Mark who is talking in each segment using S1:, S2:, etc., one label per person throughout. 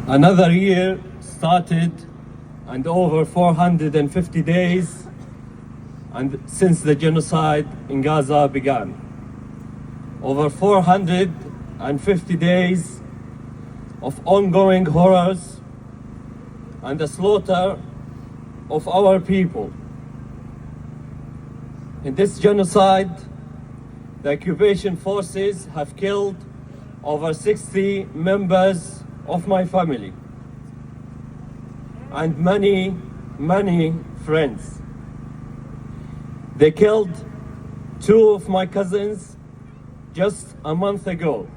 S1: Another year started, and over 450 days and since the genocide in Gaza began. Over 450 days of ongoing horrors and the slaughter of our people. In this genocide, the occupation forces have killed over 60 members of my family and many, many friends. They killed 2 of my cousins just a month ago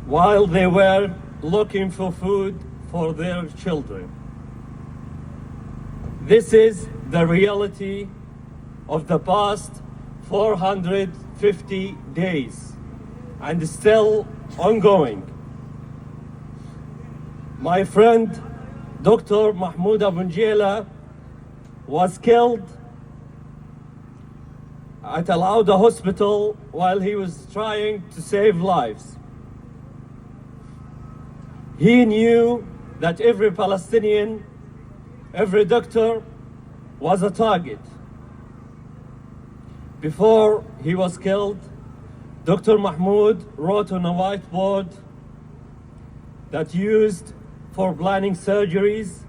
S1: while they were looking for food for their children. This is the reality of the past 450 days and still ongoing. My friend, Dr. Mahmoud Abunjela, was killed at Al Auda hospital while he was trying to save lives. He knew that every Palestinian, every doctor was a target. Before he was killed, Dr. Mahmoud wrote on a whiteboard that used for planning surgeries.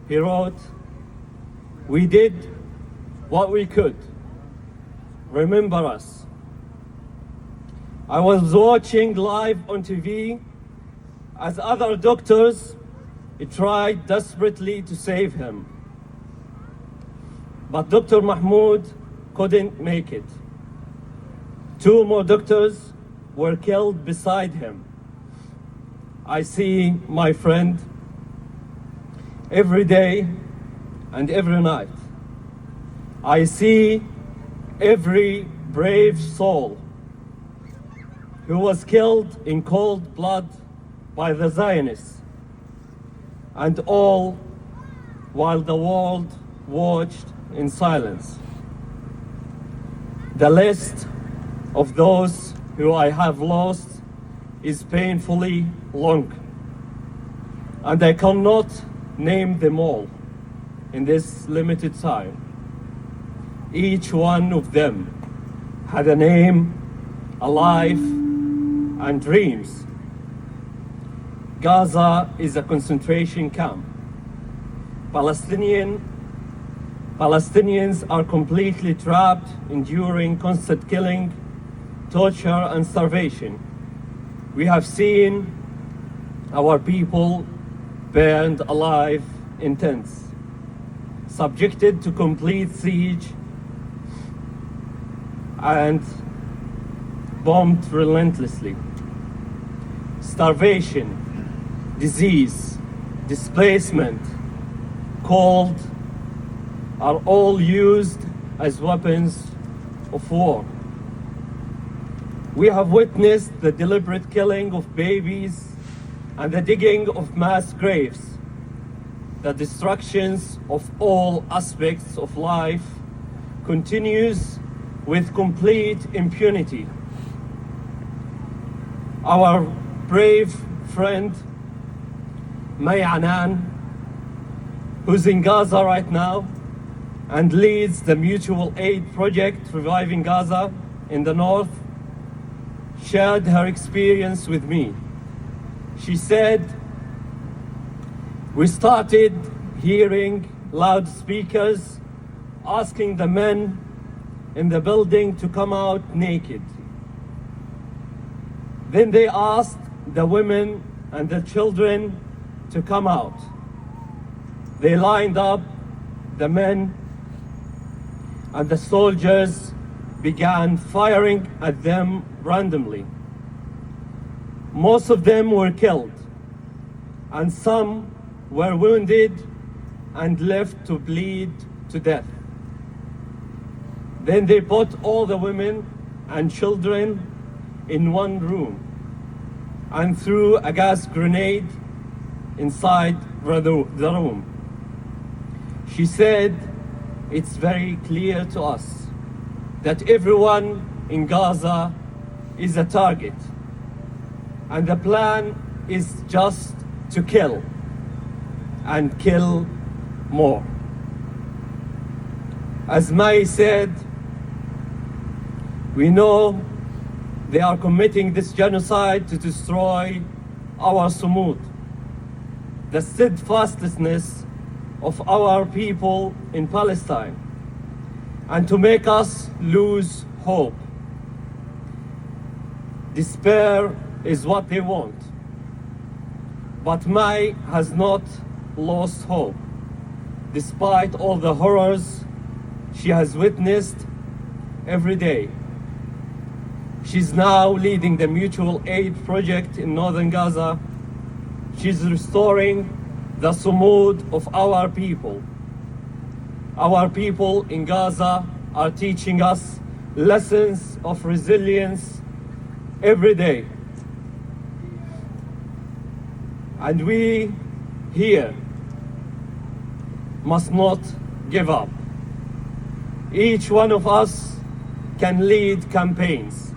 S1: He wrote, "We did what we could. Remember us." I was watching live on TV as other doctors tried desperately to save him. But Dr. Mahmoud couldn't make it. 2 more doctors were killed beside him. I see my friend every day and every night. I see every brave soul who was killed in cold blood by the Zionists, and all while the world watched in silence. The list of those who I have lost is painfully long, and I cannot name them all in this limited time. Each one of them had a name, a life, and dreams. Gaza is a concentration camp. Palestinians are completely trapped, enduring constant killing, torture, and starvation. We have seen our people burned alive in tents, subjected to complete siege, and bombed relentlessly. Starvation, disease, displacement, cold are all used as weapons of war. We have witnessed the deliberate killing of babies and the digging of mass graves, the destructions of all aspects of life continues with complete impunity. Our brave friend, May Anan, who's in Gaza right now and leads the mutual aid project Reviving Gaza in the north, shared her experience with me. She said, "We started hearing loudspeakers asking the men in the building to come out naked. Then they asked the women and the children to come out. They lined up the men, and the soldiers began firing at them randomly. Most of them were killed, and some were wounded and left to bleed to death. Then they put all the women and children in one room and threw a gas grenade inside the room. She said, "It's very clear to us that everyone in Gaza is a target, and the plan is just to kill and kill more. As May said, we know they are committing this genocide to destroy our sumud, the steadfastness of our people in Palestine, and to make us lose hope. Despair is what they want. But May has not lost hope, despite all the horrors she has witnessed every day. She's now leading the mutual aid project in northern Gaza. She's restoring the sumud of our people. Our people in Gaza are teaching us lessons of resilience every day. And we here must not give up. Each one of us can lead campaigns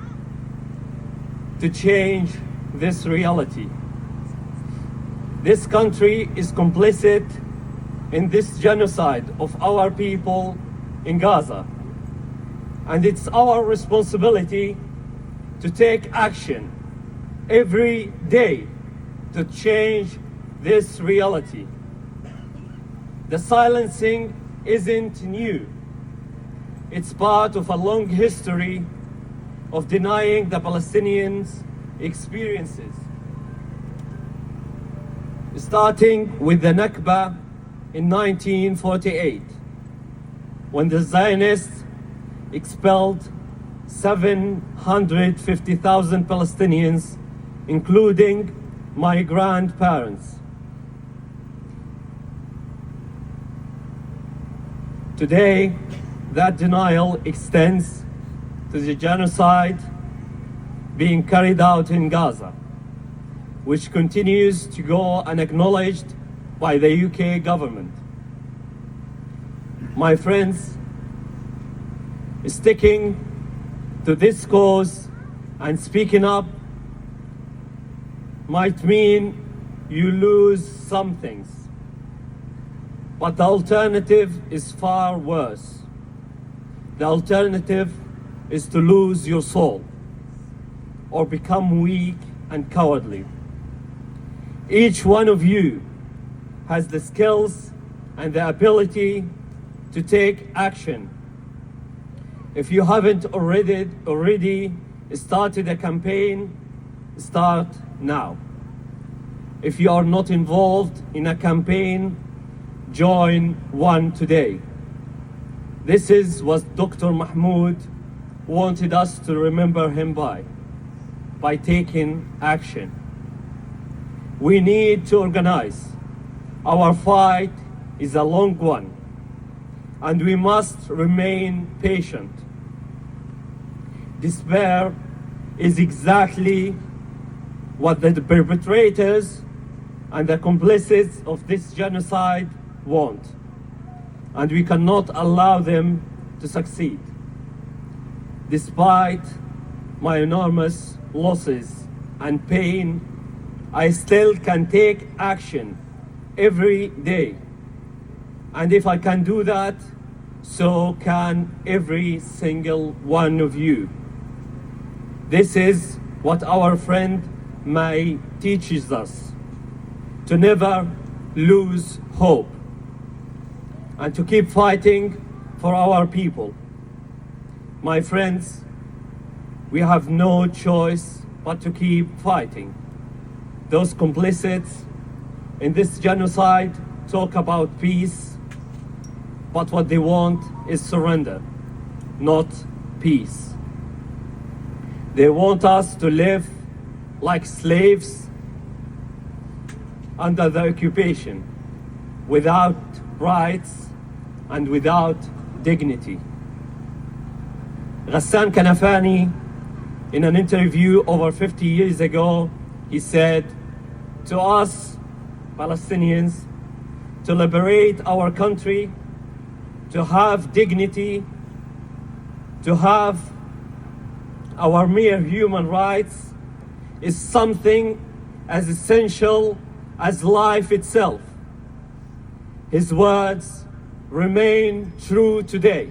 S1: to change this reality. This country is complicit in this genocide of our people in Gaza. And it's our responsibility to take action every day to change this reality. The silencing isn't new. It's part of a long history of denying the Palestinians experiences. Starting with the Nakba in 1948, when the Zionists expelled 750,000 Palestinians, including my grandparents. Today, that denial extends to the genocide being carried out in Gaza, which continues to go unacknowledged by the UK government. My friends, sticking to this cause and speaking up might mean you lose some things, but the alternative is far worse. The alternative is to lose your soul or become weak and cowardly. Each one of you has the skills and the ability to take action. If you haven't already started a campaign, start now. If you are not involved in a campaign, join one today. This is what Dr. Mahmoud wanted us to remember him by taking action. We need to organize. Our fight is a long one, and we must remain patient. Despair is exactly what the perpetrators and the complicits of this genocide want, and we cannot allow them to succeed. Despite my enormous losses and pain, I still can take action every day. And if I can do that, so can every single one of you. This is what our friend May teaches us, to never lose hope and to keep fighting for our people. My friends, we have no choice but to keep fighting. Those complicits in this genocide talk about peace, but what they want is surrender, not peace. They want us to live like slaves under the occupation, without rights and without dignity. Ghassan Kanafani, in an interview over 50 years ago, he said, to us Palestinians, to liberate our country, to have dignity, to have our mere human rights is something as essential as life itself. His words remain true today.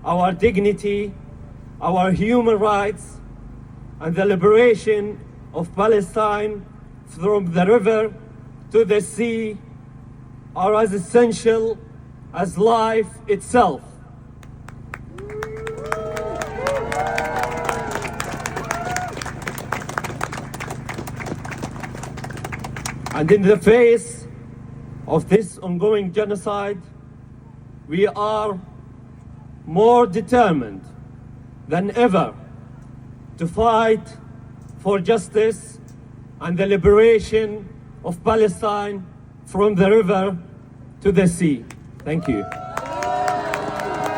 S1: Our dignity, our human rights, and the liberation of Palestine from the river to the sea are as essential as life itself. And in the face of this ongoing genocide, we are more determined than ever to fight for justice and the liberation of Palestine from the river to the sea. Thank you.